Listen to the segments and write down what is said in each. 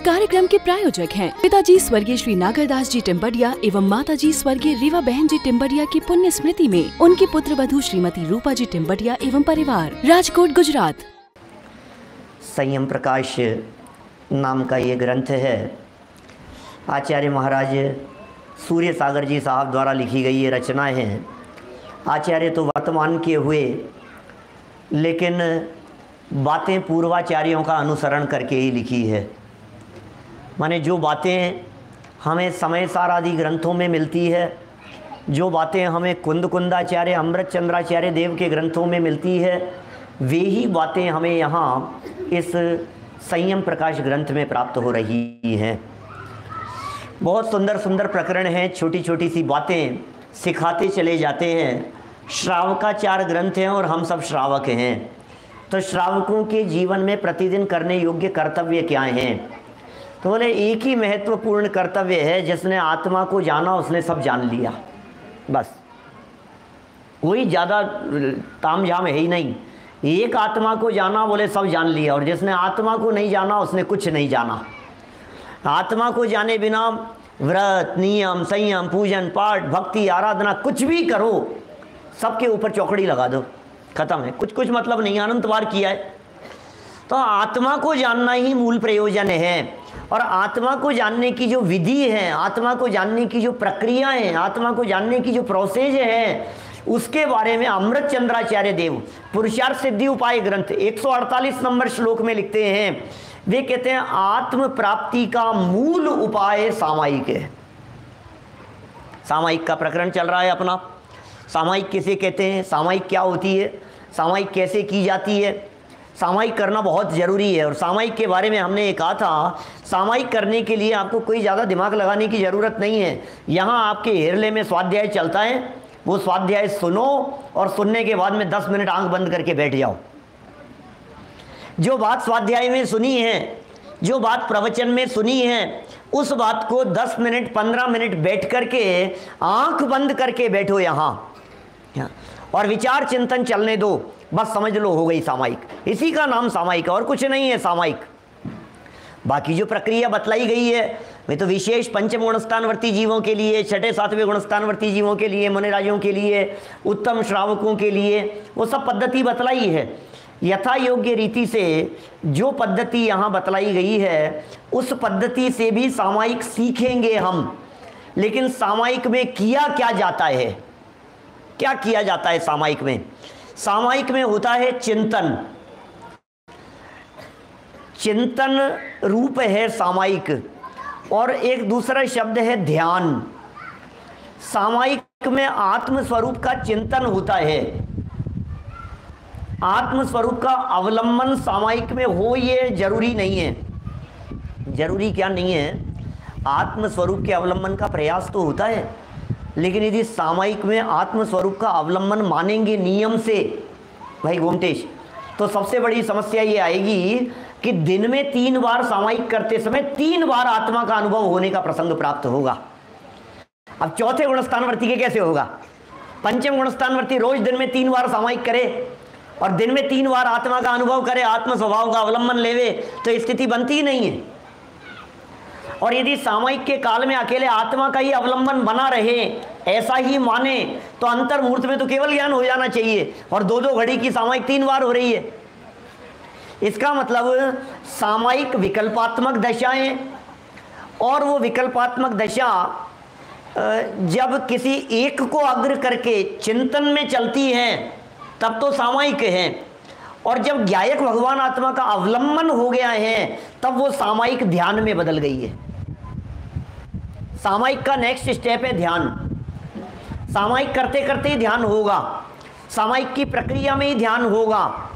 कार्यक्रम के प्रायोजक हैं पिताजी स्वर्गीय श्री नागरदास जी टिम्बडिया एवं माताजी स्वर्गीय रीवा बहन जी टिम्बडिया की पुण्य स्मृति में उनकी पुत्र वधू श्रीमती रूपा जी टिम्बडिया एवं परिवार, राजकोट, गुजरात। संयम प्रकाश नाम का ये ग्रंथ है। आचार्य महाराज सूर्य सागर जी साहब द्वारा लिखी गई ये रचनाएं हैं। आचार्य तो वर्तमान के हुए, लेकिन बातें पूर्वाचार्यों का अनुसरण करके ही लिखी है। माने जो बातें हमें समय सार आदि ग्रंथों में मिलती है, जो बातें हमें कुंद कुंदाचार्य अमृत चंद्राचार्य देव के ग्रंथों में मिलती है, वे ही बातें हमें यहाँ इस संयम प्रकाश ग्रंथ में प्राप्त हो रही हैं। बहुत सुंदर सुंदर प्रकरण हैं, छोटी छोटी सी बातें सिखाते चले जाते हैं। श्रावकाचार ग्रंथ हैं और हम सब श्रावक हैं, तो श्रावकों के जीवन में प्रतिदिन करने योग्य कर्तव्य क्या हैं? तो बोले एक ही महत्वपूर्ण कर्तव्य है, जिसने आत्मा को जाना उसने सब जान लिया। बस कोई ज़्यादा तामझाम है ही नहीं। एक आत्मा को जाना बोले सब जान लिया, और जिसने आत्मा को नहीं जाना उसने कुछ नहीं जाना। आत्मा को जाने बिना व्रत, नियम, संयम, पूजन, पाठ, भक्ति, आराधना कुछ भी करो, सबके ऊपर चौकड़ी लगा दो, खत्म है। कुछ कुछ मतलब नहीं, अनंत बार किया है। तो आत्मा को जानना ही मूल प्रयोजन है। और आत्मा को जानने की जो विधि है, आत्मा को जानने की जो प्रक्रिया है, आत्मा को जानने की जो प्रोसेस है, उसके बारे में अमृत चंद्राचार्य देव पुरुषार्थ सिद्धि उपाय ग्रंथ 148 नंबर श्लोक में लिखते हैं। वे कहते हैं आत्म प्राप्ति का मूल उपाय सामायिक है। सामायिक का प्रकरण चल रहा है अपना। सामायिक किसे कहते हैं, सामायिक क्या होती है, सामायिक कैसे की जाती है, सामायिक करना बहुत ज़रूरी है। और सामायिक के बारे में हमने ये कहा था, सामायिक करने के लिए आपको कोई ज़्यादा दिमाग लगाने की ज़रूरत नहीं है। यहाँ आपके हृदय में स्वाध्याय चलता है, वो स्वाध्याय सुनो और सुनने के बाद में 10 मिनट आंख बंद करके बैठ जाओ। जो बात स्वाध्याय में सुनी है, जो बात प्रवचन में सुनी है, उस बात को 10 मिनट 15 मिनट बैठ करके आंख बंद करके बैठो यहाँ और विचार चिंतन चलने दो। बस समझ लो हो गई सामायिक। इसी का नाम सामायिक, और कुछ नहीं है सामायिक। बाकी जो प्रक्रिया बतलाई गई है वे तो विशेष पंचम गुणस्थानवर्ती जीवों के लिए, छठे सातवें गुणस्थानवर्ती जीवों के लिए, मुनिराजों के लिए, उत्तम श्रावकों के लिए वो सब पद्धति बतलाई है। यथा योग्य रीति से जो पद्धति यहाँ बतलाई गई है, उस पद्धति से भी सामायिक सीखेंगे हम। लेकिन सामायिक में किया क्या जाता है, क्या किया जाता है सामायिक में? सामायिक में होता है चिंतन। चिंतन रूप है सामायिक, और एक दूसरा शब्द है ध्यान। सामायिक में आत्म स्वरूप का चिंतन होता है। आत्म स्वरूप का अवलंबन सामायिक में हो ये जरूरी नहीं है। जरूरी क्या नहीं है, आत्म स्वरूप के अवलंबन का प्रयास तो होता है, लेकिन यदि सामायिक में आत्म स्वरूप का अवलंबन मानेंगे नियम से भाई गोमटेश, तो सबसे बड़ी समस्या ये आएगी कि दिन में 3 बार सामायिक करते समय 3 बार आत्मा का अनुभव होने का प्रसंग प्राप्त होगा। अब चौथे गुणस्थानवर्ती के कैसे होगा? पंचम गुणस्थानवर्ती रोज दिन में 3 बार सामायिक करे और दिन में 3 बार आत्मा का अनुभव करे, आत्म स्वभाव का अवलंबन लेवे, तो स्थिति बनती ही नहीं है। और यदि सामायिक के काल में अकेले आत्मा का ही अवलंबन बना रहे, ऐसा ही माने, तो अंतर मुहूर्त में तो केवल ज्ञान हो जाना चाहिए, और 2-2 घड़ी की सामायिक 3 बार हो रही है। इसका मतलब सामायिक विकल्पात्मक दशाएं, और वो विकल्पात्मक दशा जब किसी एक को अग्र करके चिंतन में चलती है तब तो सामायिक है, और जब ज्ञायक भगवान आत्मा का अवलंबन हो गया है तब वो सामायिक ध्यान में बदल गई है। सामायिक का नेक्स्ट स्टेप है ध्यान। सामायिक करते करते ही ध्यान होगा, सामायिक की प्रक्रिया में ही ध्यान होगा।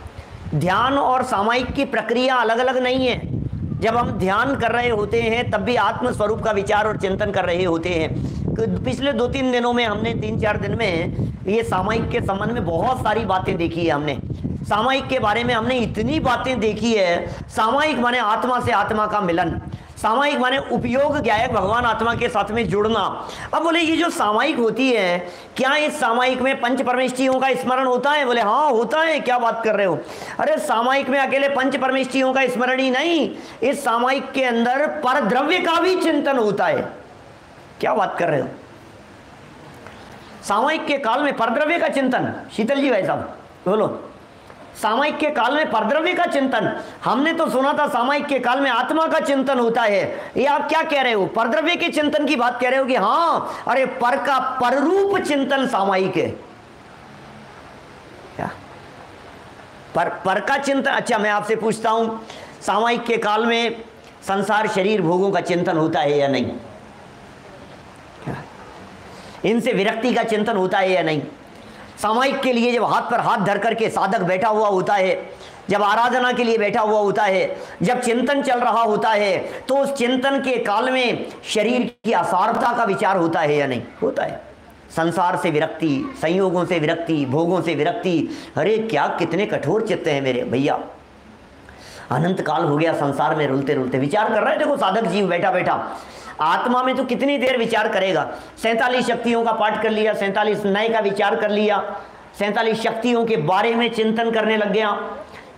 ध्यान और सामायिक की प्रक्रिया अलग अलग नहीं है। जब हम ध्यान कर रहे होते हैं तब भी आत्म स्वरूप का विचार और चिंतन कर रहे होते हैं। पिछले 2-3 दिनों में हमने 3-4 दिन में ये सामायिक के संबंध में बहुत सारी बातें देखी है। हमने सामायिक के बारे में हमने इतनी बातें देखी है। सामायिक माने आत्मा से आत्मा का मिलन, सामायिक माने उपयोग क्या है, भगवान आत्मा के साथ में जुड़ना। अब बोले ये जो सामायिक होती है, क्या इस सामायिक में पंच परमेष्ठियों का स्मरण होता है? बोले हाँ होता है। क्या बात कर रहे हो? अरे सामायिक में अकेले पंच परमेष्ठियों का स्मरण ही नहीं, इस सामायिक के अंदर पर द्रव्य का भी चिंतन होता है। क्या बात कर रहे हो? सामायिक के काल में परद्रव्य का चिंतन, शीतल जी भाई साहब बोलो, सामायिक के काल में परद्रव्य का चिंतन। हमने तो सुना था सामायिक के काल में आत्मा का चिंतन होता है। ये आप क्या कह रहे हो? परद्रव्य के चिंतन की बात कह रहे हो कि हाँ, अरे पर का पररूप चिंतन सामायिक है क्या? पर का चिंतन। अच्छा मैं आपसे पूछता हूं, सामायिक के काल में संसार शरीर भोगों का चिंतन होता है या नहीं? इनसे विरक्ति का चिंतन होता है या नहीं? सामायिक के लिए जब हाथ पर हाथ धर करके साधक बैठा हुआ होता है, जब आराधना के लिए बैठा हुआ होता है, जब चिंतन चल रहा होता है, तो उस चिंतन के काल में शरीर की असारता का विचार होता है या नहीं? होता है। संसार से विरक्ति, संयोगों से विरक्ति, भोगों से विरक्ति। अरे क्या कितने कठोर चित्त हैं मेरे भैया। अनंत काल हो गया संसार में रुलते रुलते, विचार कर रहे हैं। देखो साधक जीव बैठा बैठा आत्मा में तो कितनी देर विचार करेगा। 47 शक्तियों का पाठ कर लिया, 47 नए का विचार कर लिया, 47 शक्तियों के बारे में चिंतन करने लग गया।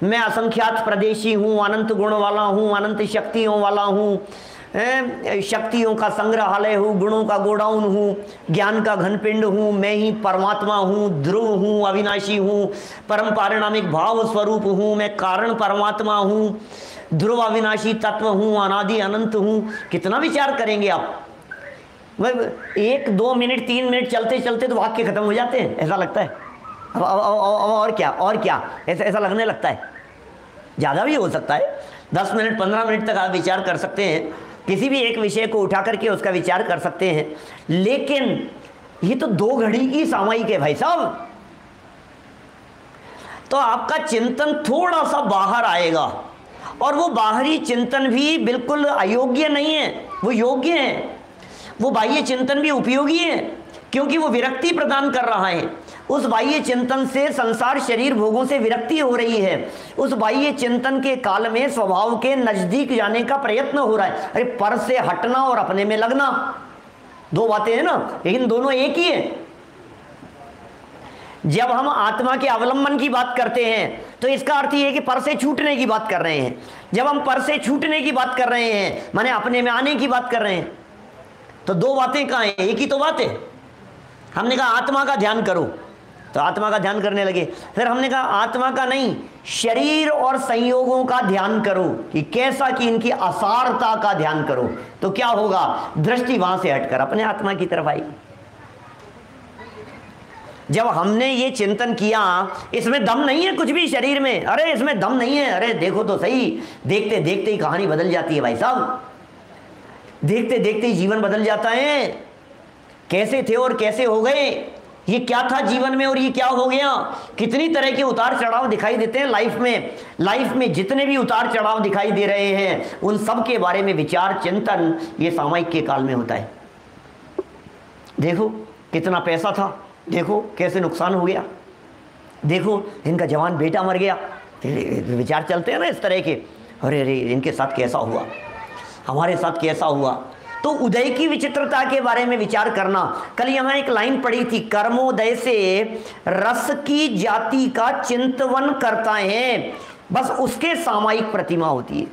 मैं असंख्यात प्रदेशी हूँ, अनंत गुण वाला हूँ, अनंत शक्तियों वाला हूँ, शक्तियों का संग्रहालय हूँ, गुणों का गोडाउन हूँ, ज्ञान का घनपिंड हूँ, मैं ही परमात्मा हूँ, ध्रुव हूँ, अविनाशी हूँ, परम पारिणामिक भाव स्वरूप हूँ, मैं कारण परमात्मा हूँ, ध्रुव अविनाशी तत्व हूँ, अनादि अनंत हूँ। कितना विचार करेंगे आप? 1, 2 मिनट 3 मिनट चलते चलते तो वाक्य खत्म हो जाते हैं, ऐसा लगता है। अब और क्या ऐसा लगने लगता है। ज़्यादा भी हो सकता है, 10 मिनट 15 मिनट तक आप विचार कर सकते हैं, किसी भी एक विषय को उठा करके उसका विचार कर सकते हैं। लेकिन ये तो 2 घड़ी की सामायिक है भाई साहब। तो आपका चिंतन थोड़ा सा बाहर आएगा, और वो बाहरी चिंतन भी बिल्कुल अयोग्य नहीं है, वो योग्य है। वो बाह्य चिंतन भी उपयोगी है, क्योंकि वो विरक्ति प्रदान कर रहा है। उस बाह्य चिंतन से संसार शरीर भोगों से विरक्ति हो रही है। उस बाह्य चिंतन के काल में स्वभाव के नजदीक जाने का प्रयत्न हो रहा है। अरे पर से हटना और अपने में लगना 2 बातें हैं ना, लेकिन दोनों एक ही है। जब हम आत्मा के अवलंबन की बात करते हैं तो इसका अर्थ यह है कि पर से छूटने की बात कर रहे हैं। जब हम पर से छूटने की बात कर रहे हैं, माने अपने में आने की बात कर रहे हैं, तो 2 बातें कहाँ हैं? एक ही तो बात है। हमने कहा आत्मा का ध्यान करो, तो आत्मा का ध्यान करने लगे। फिर हमने कहा आत्मा का नहीं, शरीर और संयोगों का ध्यान करो कि कैसा, कि इनकी असारता का ध्यान करो। तो क्या होगा? दृष्टि वहां से हटकर अपने आत्मा की तरफ आई। जब हमने ये चिंतन किया, इसमें दम नहीं है कुछ भी शरीर में, अरे इसमें दम नहीं है, अरे देखो तो सही, देखते देखते ही कहानी बदल जाती है भाई साहब। देखते देखते ही जीवन बदल जाता है। कैसे थे और कैसे हो गए, ये क्या था जीवन में और ये क्या हो गया। कितनी तरह के उतार चढ़ाव दिखाई देते हैं लाइफ में जितने भी उतार चढ़ाव दिखाई दे रहे हैं, उन सब के बारे में विचार चिंतन ये सामायिक के काल में होता है। देखो कितना पैसा था, देखो कैसे नुकसान हो गया, देखो इनका जवान बेटा मर गया, विचार चलते हैं ना इस तरह के। अरे अरे इनके साथ कैसा हुआ, हमारे साथ कैसा हुआ। तो उदय की विचित्रता के बारे में विचार करना। कल यहाँ एक लाइन पढ़ी थी, कर्मोदय से रस की जाति का चिंतवन करता है, बस उसके सामायिक प्रतिमा होती है।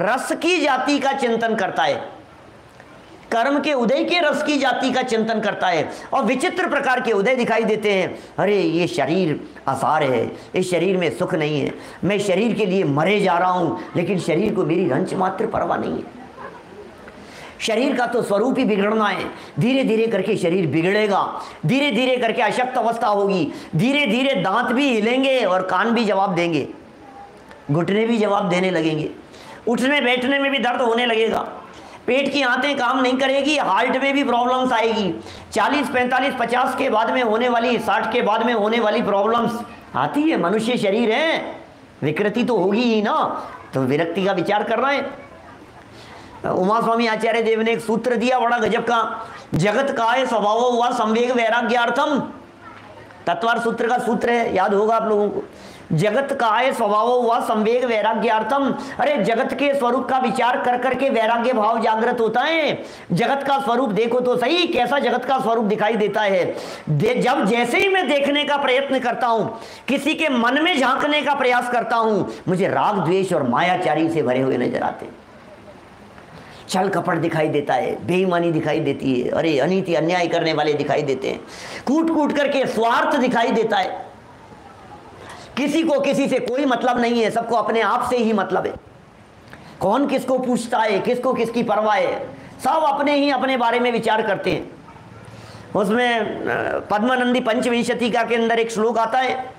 रस की जाति का चिंतन करता है, कर्म के उदय के रस की जाति का चिंतन करता है, और विचित्र प्रकार के उदय दिखाई देते हैं। अरे ये शरीर आसार है, इस शरीर में सुख नहीं है, मैं शरीर के लिए मरे जा रहा हूं, लेकिन शरीर को मेरी रंच मात्र परवाह नहीं है। शरीर का तो स्वरूप ही बिगड़ना है। धीरे धीरे करके शरीर बिगड़ेगा, धीरे धीरे करके अशक्त अवस्था होगी, धीरे धीरे दांत भी हिलेंगे और कान भी जवाब देंगे, घुटने भी जवाब देने लगेंगे, उठने बैठने में भी दर्द होने लगेगा, पेट की आंतें काम नहीं करेगी, हार्ट में भी प्रॉब्लम्स आएगी। 40, 45, 50 के बाद में होने वाली, 60 के बाद में होने वाली प्रॉब्लम्स आती है। मनुष्य शरीर है, विकृति तो होगी ही ना। तो विरक्ति का विचार कर रहे हैं। उमा स्वामी आचार्य देव ने एक सूत्र दिया बड़ा गजब का, जगत काय स्वभाव हुआ संवेग वैराग्यार्थम। तत्वार सूत्र का सूत्र है, याद होगा आप लोगों को। जगत काय स्वभाव हुआ संवेग वैराग्यार्थम। अरे जगत के स्वरूप का विचार कर करके वैराग्य भाव जागृत होता है। जगत का स्वरूप देखो तो सही, कैसा जगत का स्वरूप दिखाई देता है। जब जैसे ही मैं देखने का प्रयत्न करता हूं, किसी के मन में झांकने का प्रयास करता हूं, मुझे राग द्वेष और मायाचारी से भरे हुए नजर आते हैं। छल कपट दिखाई देता है, बेईमानी दिखाई देती है, अरे अनीति अन्याय करने वाले दिखाई देते हैं, कूट कूट करके स्वार्थ दिखाई देता है। किसी को किसी से कोई मतलब नहीं है, सबको अपने आप से ही मतलब है। कौन किसको पूछता है, किसको किसकी परवाह है, सब अपने ही अपने बारे में विचार करते हैं। उसमें पद्मानंदी पंचविंशतिका के अंदर एक श्लोक आता है,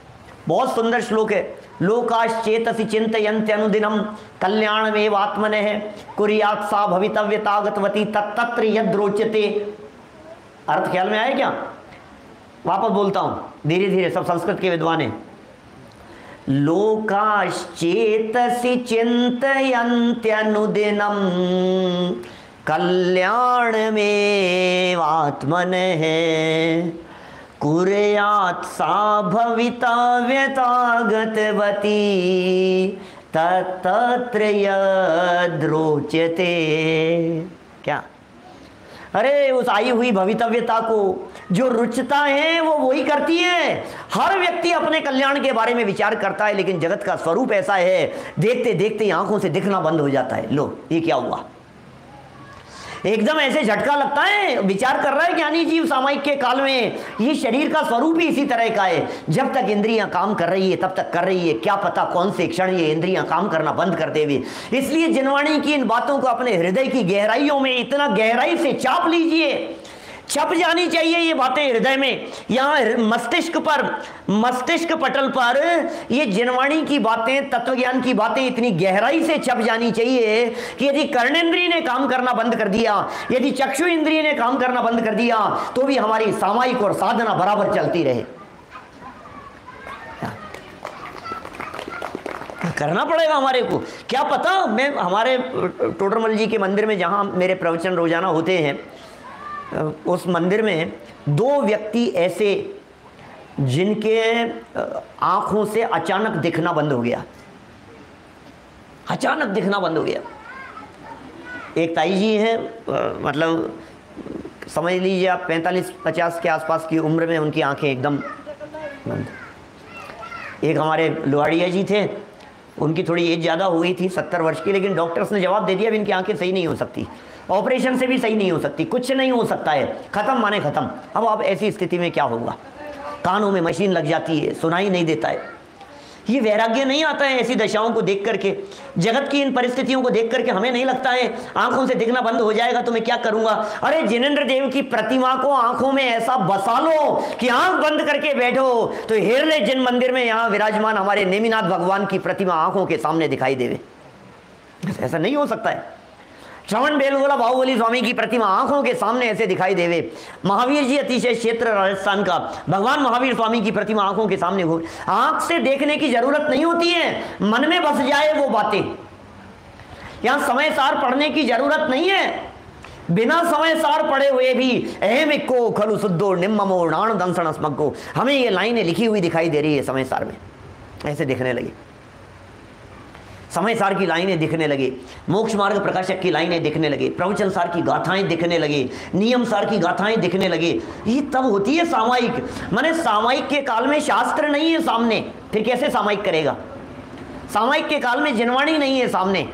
बहुत सुंदर श्लोक है। लोकाश्चेतसि चिंतयन्ति अनुदिनम कल्याणमेव आत्मनः कुर्यात् सा भवितव्यता गतवती तत्तत्र यद्रोचते। अर्थ ख्याल में आया क्या? वापस बोलता हूं धीरे धीरे, सब संस्कृत के विद्वान हैं। लोकाश्चेतसि चिंतयन्ति अनुदिनम कल्याणमेव आत्मनः कुर्यात् सा भवितव्यता गतवती तत्र यद्रोचते। क्या? अरे उस आई हुई भवितव्यता को जो रुचता है वो वही करती है। हर व्यक्ति अपने कल्याण के बारे में विचार करता है, लेकिन जगत का स्वरूप ऐसा है, देखते देखते आंखों से दिखना बंद हो जाता है। लो ये क्या हुआ? एकदम ऐसे झटका लगता है। विचार कर रहा है ज्ञानी जीव सामायिक के काल में, ये शरीर का स्वरूप ही इसी तरह का है। जब तक इंद्रियां काम कर रही है तब तक कर रही है, क्या पता कौन से क्षण ये इंद्रियां काम करना बंद कर देवे। इसलिए जिनवाणी की इन बातों को अपने हृदय की गहराइयों में इतना गहराई से चाप लीजिए, छप जानी चाहिए ये बातें हृदय में। यहाँ मस्तिष्क पटल पर ये जिनवाणी की बातें, तत्वज्ञान की बातें इतनी गहराई से छप जानी चाहिए कि यदि कर्णेंद्रिय ने काम करना बंद कर दिया, यदि चक्षु इंद्रिय ने काम करना बंद कर दिया, तो भी हमारी सामायिक और साधना बराबर चलती रहे। करना पड़ेगा हमारे को। क्या पता, मैं हमारे टोडरमल जी के मंदिर में जहाँ मेरे प्रवचन रोजाना होते हैं, उस मंदिर में दो व्यक्ति ऐसे जिनके आंखों से अचानक दिखना बंद हो गया, अचानक दिखना बंद हो गया। एक ताई जी हैं, मतलब समझ लीजिए आप 45-50 के आसपास की उम्र में उनकी आंखें एकदम बंद। एक हमारे लोहाड़िया जी थे, उनकी थोड़ी एज ज़्यादा हो गई थी, 70 वर्ष की, लेकिन डॉक्टर्स ने जवाब दे दिया अब इनकी आंखें सही नहीं हो सकती, ऑपरेशन से भी सही नहीं हो सकती, कुछ नहीं हो सकता है, खत्म माने खत्म। अब ऐसी स्थिति में क्या होगा? कानों में मशीन लग जाती है, सुनाई नहीं देता है। ये वैराग्य नहीं आता है ऐसी दशाओं को देख करके, जगत की इन परिस्थितियों को देख करके हमें नहीं लगता है आंखों से दिखना बंद हो जाएगा तो मैं क्या करूंगा। अरे जिनेंद्र देव की प्रतिमा को आंखों में ऐसा बसा लो कि आंख बंद करके बैठो तो हिरले जिन मंदिर में यहाँ विराजमान हमारे नेमिनाथ भगवान की प्रतिमा आंखों के सामने दिखाई देवे। ऐसा नहीं हो सकता है। श्रवण बेलगोला बाहुबली स्वामी की प्रतिमा आंखों के सामने ऐसे दिखाई देवे। महावीर जी अतिशय क्षेत्र राजस्थान का भगवान महावीर स्वामी की प्रतिमा आंखों के सामने हो। आंख से देखने की जरूरत नहीं होती है, मन में बस जाए वो बातें। यहां समय सार पढ़ने की जरूरत नहीं है, बिना समय सार पढ़े हुए भी अहमिको खलु शुद्धो निम्ममो नाण दंसण स्मग्गो, हमें ये लाइनें लिखी हुई दिखाई दे रही है समय सार में। ऐसे दिखने लगे, समय सार की लाइनें दिखने लगे, मोक्ष मार्ग प्रकाशक की लाइनें दिखने लगे, प्रवचन सार की गाथाएं दिखने लगे, नियम सार की गाथाएं दिखने लगे। ये तब होती है सामायिक। माने सामायिक के काल में शास्त्र नहीं है सामने, फिर कैसे सामायिक करेगा? सामायिक के काल में जिनवाणी नहीं है सामने,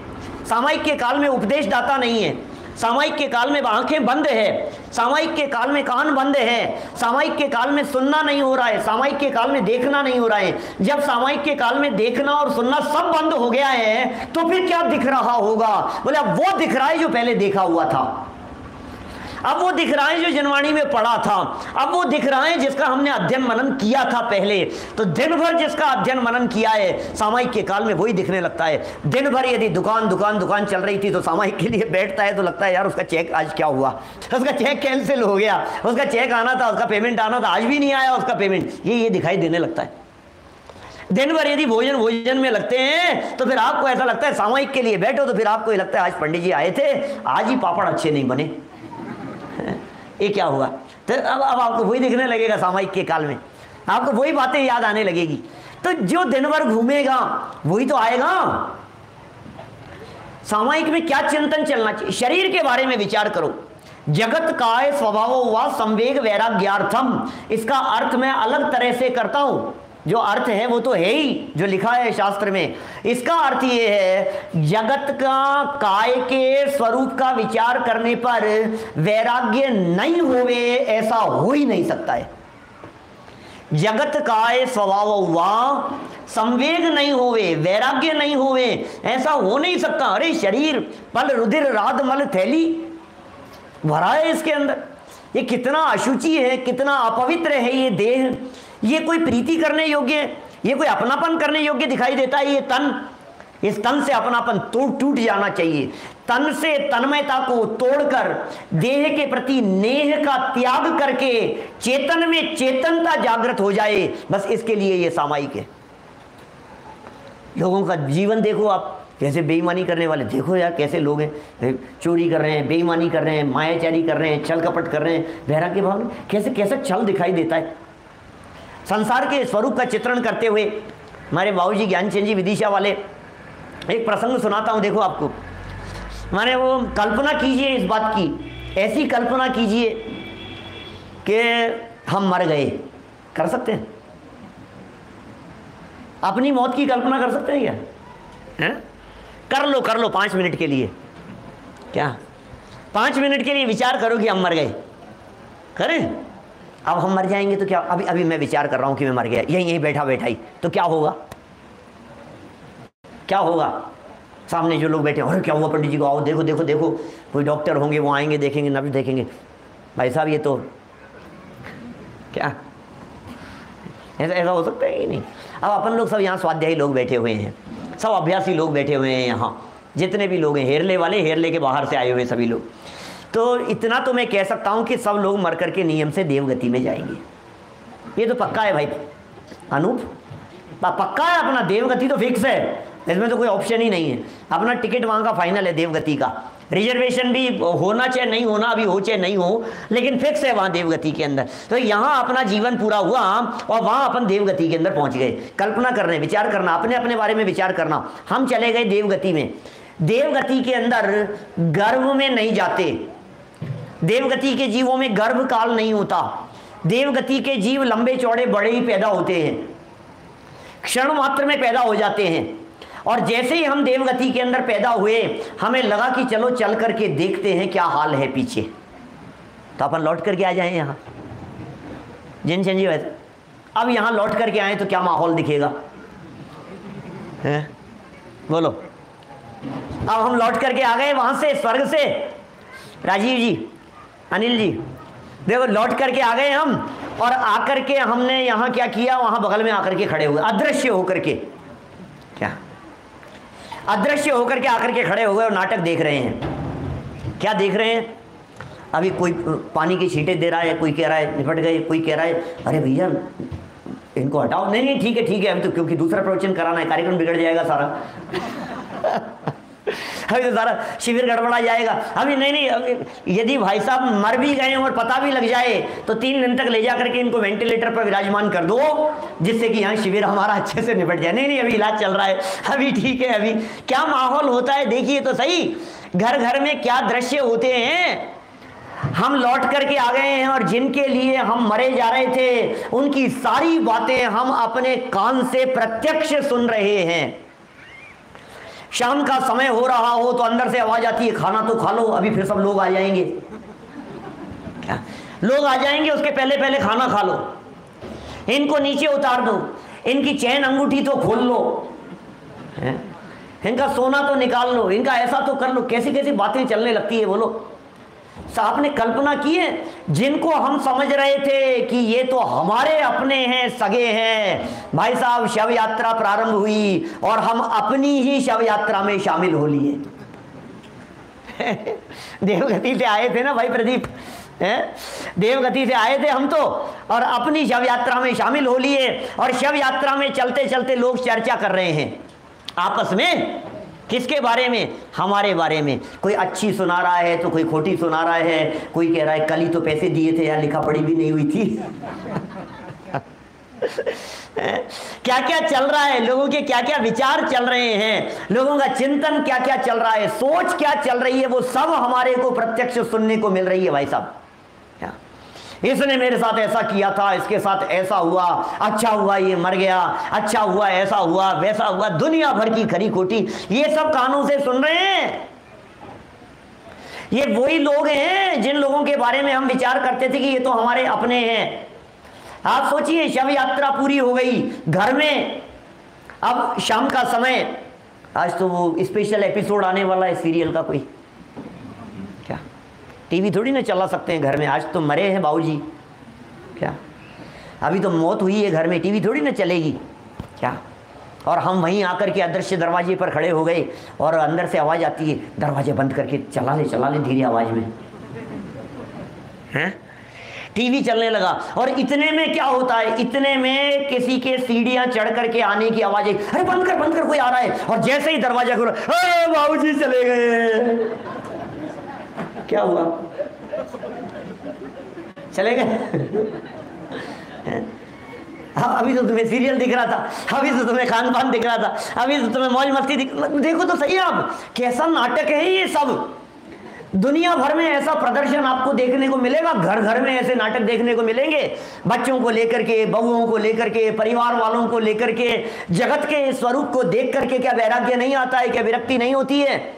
सामायिक के काल में उपदेशदाता नहीं है, सामायिक के काल में आंखें बंद है, सामायिक के काल में कान बंद है, सामायिक के काल में सुनना नहीं हो रहा है, सामायिक के काल में देखना नहीं हो रहा है। जब सामायिक के काल में देखना और सुनना सब बंद हो गया है तो फिर क्या दिख रहा होगा? बोले अब वो दिख रहा है जो पहले देखा हुआ था, अब वो दिख रहा है जो जिनवाणी में पढ़ा था, अब वो दिख रहा है जिसका हमने अध्ययन मनन किया था पहले। तो दिन भर जिसका अध्ययन मनन किया है सामायिक के काल में वही दिखने लगता है। दिन भर यदि दुकान चल रही थी तो सामायिक के लिए बैठता है तो लगता है यार उसका चेक आज क्या हुआ, उसका चेक कैंसिल हो गया, उसका चेक आना था, उसका पेमेंट आना था, आज भी नहीं आया उसका पेमेंट, ये दिखाई देने लगता है। दिन भर यदि भोजन में लगते हैं तो फिर आपको ऐसा लगता है, सामायिक के लिए बैठो तो फिर आपको ये लगता है आज पंडित जी आए थे, आज ही पापड़ अच्छे नहीं बने, ये क्या हुआ? तो अब आपको वही दिखने लगेगा सामायिक के काल में, आपको वही बातें याद आने लगेगी। तो जो दिन भर घूमेगा वही तो आएगा। सामायिक में क्या चिंतन चलना चाहिए? शरीर के बारे में विचार करो। जगत काय स्वभाव हुआ संवेग वैराग्यार्थम, इसका अर्थ मैं अलग तरह से करता हूं। जो अर्थ है वो तो है ही, जो लिखा है शास्त्र में। इसका अर्थ ये है, जगत का काय के स्वरूप का विचार करने पर वैराग्य नहीं होवे ऐसा हो ही नहीं सकता है। जगत काय स्वभाव हुआ संवेग नहीं होवे, वैराग्य नहीं होवे, ऐसा हो नहीं सकता। अरे शरीर पल रुधिर राध मल थैली भरा है इसके अंदर, ये कितना अशुचि है, कितना अपवित्र है ये देह। ये कोई प्रीति करने योग्य है, ये कोई अपनापन करने योग्य दिखाई देता है ये तन? इस तन से अपनापन टूट जाना चाहिए। तन से तन्मयता को तोड़कर देह के प्रति नेह का त्याग करके चेतन में चेतनता जागृत हो जाए, बस इसके लिए ये सामायिक है। लोगों का जीवन देखो आप, कैसे बेईमानी करने वाले देखो यार, कैसे लोग हैं, चोरी कर रहे हैं, बेईमानी कर रहे हैं, मायाचारी कर रहे हैं, छल कपट कर रहे हैं, वैराग्य भाव में कैसे कैसे छल दिखाई देता है। संसार के स्वरूप का चित्रण करते हुए हमारे बाबूजी ज्ञानचंद जी विदिशा वाले एक प्रसंग सुनाता हूं, देखो आपको। माने वो कल्पना कीजिए इस बात की, ऐसी कल्पना कीजिए कि हम मर गए। कर सकते हैं? अपनी मौत की कल्पना कर सकते हैं क्या? हैं? कर लो 5 मिनट के लिए। क्या 5 मिनट के लिए विचार करो कि हम मर गए? करें? अब हम मर जाएंगे तो क्या? अभी मैं विचार कर रहा हूं कि मैं मर गया, यहीं बैठा ही, तो क्या होगा? क्या होगा? सामने जो लोग बैठे, अरे क्या हुआ पंडित जी को, आओ देखो देखो देखो, कोई डॉक्टर होंगे वो आएंगे, देखेंगे, नब्ज देखेंगे, भाई साहब ये तो क्या ऐसा हो सकता है कि नहीं? अब अपन लोग सब यहाँ स्वाध्यायी लोग बैठे हुए हैं, सब अभ्यासी लोग बैठे हुए हैं यहाँ, जितने भी लोग हैं, हेरले वाले, हेरले के बाहर से आए हुए सभी लोग। तो इतना तो मैं कह सकता हूँ कि सब लोग मर करके नियम से देवगति में जाएंगे। ये तो पक्का है भाई अनूप, पक्का है अपना, देवगति तो फिक्स है, इसमें तो कोई ऑप्शन ही नहीं है। अपना टिकट वहाँ का फाइनल है देवगति का। रिजर्वेशन भी होना चाहे नहीं होना, अभी हो चाहे नहीं हो, लेकिन फिक्स है वहाँ देवगति के अंदर। तो यहाँ अपना जीवन पूरा हुआ और वहाँ अपन देवगति के अंदर पहुँच गए। कल्पना करने, विचार करना, अपने अपने बारे में विचार करना। हम चले गए देवगति में। देवगति के अंदर गर्भ में नहीं जाते, देवगति के जीवों में गर्भ काल नहीं होता। देवगति के जीव लंबे चौड़े बड़े ही पैदा होते हैं, क्षण मात्र में पैदा हो जाते हैं। और जैसे ही हम देवगति के अंदर पैदा हुए, हमें लगा कि चलो चल करके देखते हैं क्या हाल है पीछे, तो अपन लौट करके आ जाए यहाँ। जिन जी वैसे अब यहाँ लौट करके आए तो क्या माहौल दिखेगा है? बोलो। अब हम लौट करके आ गए वहां से, स्वर्ग से। राजीव जी, अनिल जी, देखो लौट करके आ गए हम, और आकर के हमने यहाँ क्या किया, वहां बगल में आकर के खड़े हुए, अदृश्य होकर के। क्या अदृश्य होकर के आकर के खड़े हो गए और नाटक देख रहे हैं। क्या देख रहे हैं? अभी कोई पानी की छींटें दे रहा है, कोई कह रहा है निपट गए, कोई कह रहा है अरे भैया इनको हटाओ, नहीं ठीक है अभी तो, क्योंकि दूसरा प्रवचन कराना है, कार्यक्रम बिगड़ जाएगा सारा अभी तो सारा शिविर गड़बड़ा जाएगा। अभी नहीं अभी यदि भाई साहब मर भी गए और पता भी लग जाए तो 3 दिन तक ले जा करके इनको वेंटिलेटर पर विराजमान कर दो, जिससे कि यहाँ शिविर हमारा अच्छे से निपट जाए। नहीं अभी इलाज चल रहा है, अभी ठीक है। अभी क्या माहौल होता है देखिए तो सही, घर घर में क्या दृश्य होते हैं। हम लौट करके आ गए हैं और जिनके लिए हम मरे जा रहे थे उनकी सारी बातें हम अपने कान से प्रत्यक्ष सुन रहे हैं। शाम का समय हो रहा हो तो अंदर से आवाज आती है खाना तो खा लो, अभी फिर सब लोग आ जाएंगे। क्या लोग आ जाएंगे, उसके पहले पहले खाना खा लो, इनको नीचे उतार दो, इनकी चैन अंगूठी तो खोल लो, इनका सोना तो निकाल लो, इनका ऐसा तो कर लो। कैसी कैसी बातें चलने लगती है बोलो। आपने कल्पना की है, जिनको हम समझ रहे थे कि ये तो हमारे अपने हैं, सगे हैं, भाई साहब शव यात्रा प्रारंभ हुई और हम अपनी ही शव यात्रा में शामिल हो लिए देवगति से आए थे ना भाई प्रदीप, देवगति से आए थे हम तो, और अपनी शव यात्रा में शामिल हो लिए। और शव यात्रा में चलते चलते लोग चर्चा कर रहे हैं आपस में। किसके बारे में? हमारे बारे में। कोई अच्छी सुना रहा है तो कोई खोटी सुना रहा है, कोई कह रहा है कल ही तो पैसे दिए थे यार, लिखा पढ़ी भी नहीं हुई थी क्या क्या चल रहा है, लोगों के क्या क्या विचार चल रहे हैं, लोगों का चिंतन क्या क्या चल रहा है, सोच क्या चल रही है, वो सब हमारे को प्रत्यक्ष सुनने को मिल रही है भाई साहब। इसने मेरे साथ ऐसा किया था, इसके साथ ऐसा हुआ, अच्छा हुआ ये मर गया, अच्छा हुआ ऐसा हुआ वैसा हुआ, दुनिया भर की खरी खोटी ये सब कानों से सुन रहे हैं। ये वही लोग हैं जिन लोगों के बारे में हम विचार करते थे कि ये तो हमारे अपने हैं। आप सोचिए, शव यात्रा पूरी हो गई घर में, अब शाम का समय, आज तो वो स्पेशल एपिसोड आने वाला है सीरियल का, कोई क्या टीवी थोड़ी ना चला सकते हैं घर में, आज तो मरे हैं बाबूजी, क्या अभी तो मौत हुई है घर में, टीवी थोड़ी ना चलेगी क्या। और हम वहीं आकर के अदृश्य दरवाजे पर खड़े हो गए और अंदर से आवाज़ आती है, दरवाजे बंद करके चला ले धीरे आवाज़ में, हैं टीवी चलने लगा। और इतने में क्या होता है, इतने में किसी के सीढ़ियां चढ़ करके आने की आवाज़, अरे बंद कर कोई आ रहा है, और जैसे ही दरवाजा खुला, अरे बाबूजी चले गए। क्या हुआ, चले गए? अभी तो तुम्हें सीरियल दिख रहा था, अभी तो तुम्हें खान पान दिख रहा था, अभी तो तुम्हें मौज मस्ती देखो तो सही आप, कैसा नाटक है ये सब। दुनिया भर में ऐसा प्रदर्शन आपको देखने को मिलेगा, घर घर में ऐसे नाटक देखने को मिलेंगे, बच्चों को लेकर के, बहुओं को लेकर के, परिवार वालों को लेकर के, जगत के स्वरूप को देख करके क्या वैराग्य नहीं आता है, क्या विरक्ति नहीं होती है?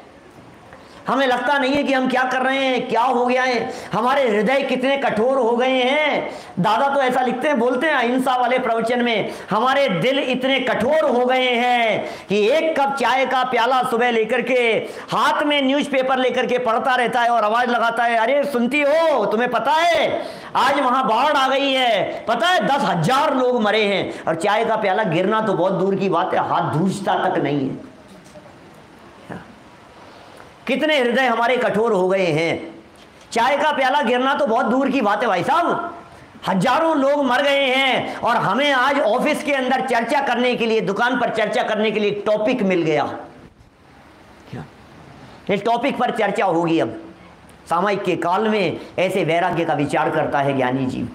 हमें लगता नहीं है कि हम क्या कर रहे हैं, क्या हो गया है, हमारे हृदय कितने कठोर हो गए हैं। दादा तो ऐसा लिखते हैं, बोलते हैं अहिंसा वाले प्रवचन में, हमारे दिल इतने कठोर हो गए हैं कि एक कप चाय का प्याला सुबह लेकर के, हाथ में न्यूज़पेपर लेकर के पढ़ता रहता है और आवाज लगाता है, अरे सुनती हो, तुम्हें पता है आज वहां बाढ़ आ गई है, पता है 10,000 लोग मरे हैं, और चाय का प्याला गिरना तो बहुत दूर की बात है, हाथ धूसता तक नहीं है। कितने हृदय हमारे कठोर हो गए हैं, चाय का प्याला गिरना तो बहुत दूर की बात है भाई साहब, हजारों लोग मर गए हैं, और हमें आज ऑफिस के अंदर चर्चा करने के लिए, दुकान पर चर्चा करने के लिए टॉपिक मिल गया। इस टॉपिक पर चर्चा होगी। अब सामयिक के काल में ऐसे वैराग्य का विचार करता है ज्ञानी जी,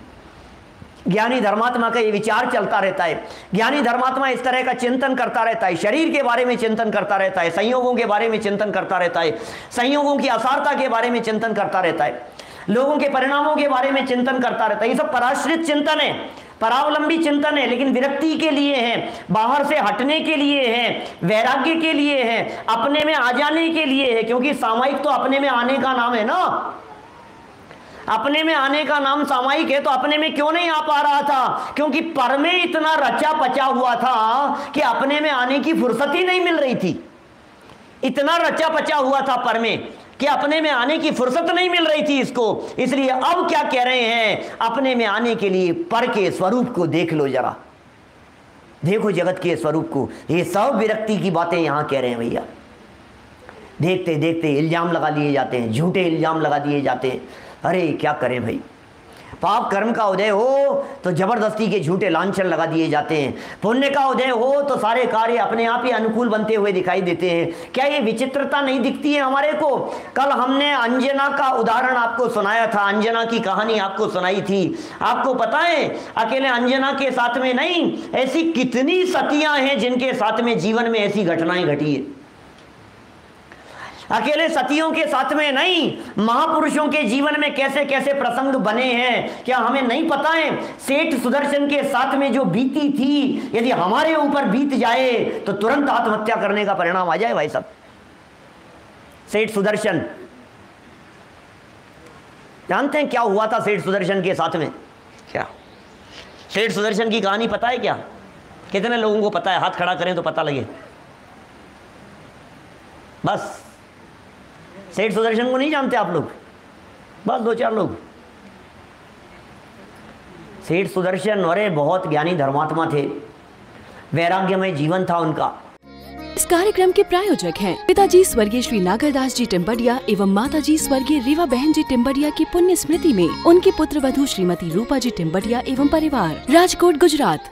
ज्ञानी धर्मात्मा का ये विचार चलता रहता है, ज्ञानी धर्मात्मा इस तरह का चिंतन करता रहता है, शरीर के बारे में चिंतन करता रहता है, संयोगों के बारे में चिंतन करता रहता है, संयोगों की असारता के बारे में चिंतन करता रहता है, लोगों के परिणामों के बारे में चिंतन करता रहता है। ये सब पराश्रित चिंतन है, परावलंबी चिंतन है, लेकिन विरक्ति के लिए है, बाहर से हटने के लिए है, वैराग्य के लिए है, अपने में आ जाने के लिए है। क्योंकि सामयिक तो अपने में आने का नाम है ना, अपने में आने का नाम सामयिक है, तो अपने में क्यों नहीं आ पा रहा था? क्योंकि पर में इतना रचा पचा हुआ था कि अपने में आने की फुर्सत ही नहीं मिल रही थी। इतना रचा पचा हुआ था पर में कि अपने में आने की फुर्सत नहीं मिल रही थी इसको। इसलिए अब क्या कह रहे हैं, अपने में आने के लिए पर के स्वरूप को देख लो जरा, देखो जगत के स्वरूप को। ये सब विरक्ति की बातें यहां कह रहे हैं भैया। देखते देखते इल्जाम लगा लिए जाते हैं, झूठे इल्जाम लगा दिए जाते हैं। अरे क्या करें भाई, पाप कर्म का उदय हो तो जबरदस्ती के झूठे लांछन लगा दिए जाते हैं, पुण्य का उदय हो तो सारे कार्य अपने आप ही अनुकूल बनते हुए दिखाई देते हैं। क्या ये विचित्रता नहीं दिखती है हमारे को? कल हमने अंजना का उदाहरण आपको सुनाया था, अंजना की कहानी आपको सुनाई थी। आपको पता है अकेले अंजना के साथ में नहीं, ऐसी कितनी सतियां हैं जिनके साथ में जीवन में ऐसी घटनाएं घटी है। अकेले सतियों के साथ में नहीं, महापुरुषों के जीवन में कैसे कैसे प्रसंग बने हैं, क्या हमें नहीं पता है? सेठ सुदर्शन के साथ में जो बीती थी, यदि हमारे ऊपर बीत जाए तो तुरंत आत्महत्या करने का परिणाम आ जाए भाई साहब। सेठ सुदर्शन, जानते हैं क्या हुआ था सेठ सुदर्शन के साथ में? क्या सेठ सुदर्शन की कहानी पता है क्या? कितने लोगों को पता है? हाथ खड़ा करें तो पता लगे। बस सेठ सुदर्शन को नहीं जानते आप लोग? बस 2-4 लोग। सेठ सुदर्शन अरे बहुत ज्ञानी धर्मात्मा थे, वैराग्यमय जीवन था उनका। इस कार्यक्रम के प्रायोजक हैं पिताजी स्वर्गीय श्री नागरदास जी टिम्बडिया एवं माताजी स्वर्गीय रीवा बहन जी टिम्बडिया की पुण्य स्मृति में उनकी पुत्र वधू श्रीमती रूपा जी टिम्बडिया एवं परिवार, राजकोट गुजरात।